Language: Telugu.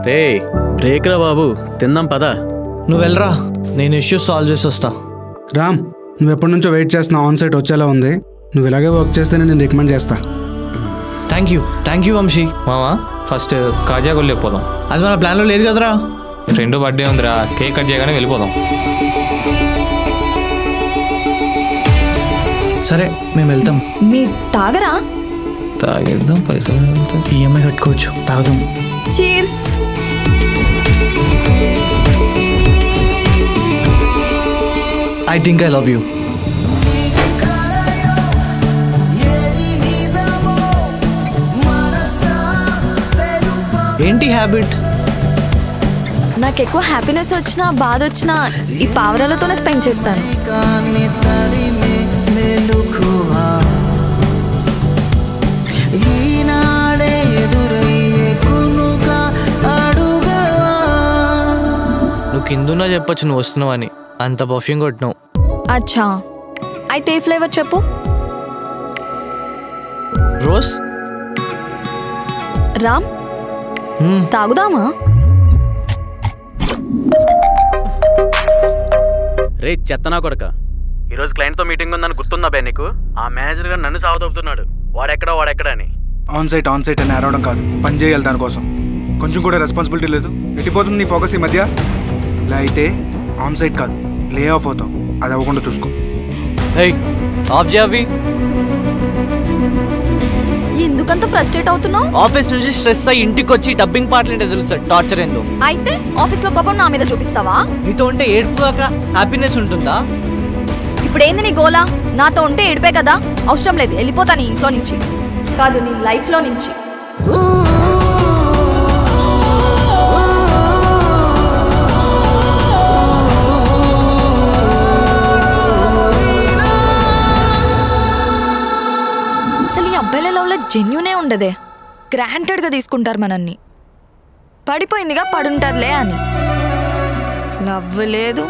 రే బ్రేక్ రా బాబు, తిందాం పదా. నువ్వు వెళ్ళరా, నేను ఇష్యూస్ సాల్వ్ చేసి వస్తా. రామ్, నువ్వు ఎప్పటి నుంచో వెయిట్ చేస్తున్నా, ఆన్ సైట్ వచ్చేలా ఉంది. నువ్వు ఇలాగే వర్క్ చేస్తే నేను రికమెండ్ చేస్తా. Thank you Vamshi. మామా ఫస్ట్ కాజా గొల్లి పోదాం. అది మన ప్లాన్లో లేదు కదరా. ఫ్రెండ్ బర్త్డే ఉందిరా, కేక్ కట్ చేయగానే వెళ్ళిపోదాం. సరే మేము వెళ్తాం. మీరు తాగరా? తాగేద్దాం, పైసలు ఈఎంఐ కట్టుకోవచ్చు, తాగుదాం. Cheers. I think I love you. ఏంటి హ్యాబిట్? నాకు ఎక్కువ హ్యాపీనెస్ వచ్చినా బాధ వచ్చినా ఈ పావురాలతోనే స్పెండ్ చేస్తాను. నువ్వు కిందున్నా చెప్పొచ్చు నువ్వు వస్తున్నావు అని, అంత పర్ఫ్యూమ్ కొట్టినావు. అచ్చా, అయితే ఏ ఫ్లేవర్ చెప్పు. రోజ్. రామ్, తాగుదామా? రే చెత్తనా కొడక, ఈరోజు క్లయింట్తో మీటింగ్ ఉందని గుర్తుందా బే నీకు? ఆ మేనేజర్ గారు నన్ను సాగుతోపుతున్నాడు, వాడెక్కడ అని. ఆన్ సైట్ అని అరవడం కాదు, పని చేయాలి దానికోసం. కొంచెం కూడా రెస్పాన్సిబిలిటీ లేదు. ఎట్టిపోతుంది నీ ఫోకస్ ఈ మధ్య? ఇలా అయితే ఆన్ సైట్ కాదు, లే ఆఫ్ అవుతావు. అది అవ్వకుండా చూసుకో. ఆఫ్ చేయవి. ఎందుకంత ఫ్రస్ట్రేట్ అవుతున్నావు? ఆఫీస్ నుంచి స్ట్రెస్ అయ్యి ఇంటికి వచ్చి డబ్బింగ్ పాటలు అంటే తెలుసు టార్చర్ ఏందో. అయితే ఆఫీస్ లో కోపం నా మీద చూపిస్తావా? నీతో ఉంటే ఏడుపు కాక హ్యాపీనెస్ ఉంటుందా? ఇప్పుడు ఏంది నీ గోలా? నాతో ఉంటే ఏడిపే కదా. అవసరం లేదు, వెళ్ళిపోతా నీ ఇంట్లో నుంచి, కాదు నీ లైఫ్ లో నుంచి. అసలు ఈ అబ్బాయిల లవ్లో జెన్యూనే ఉండదే. గ్రాంటెడ్గా తీసుకుంటారు మనల్ని. పడిపోయిందిగా పడుంటారులే అని. లవ్ లేదు.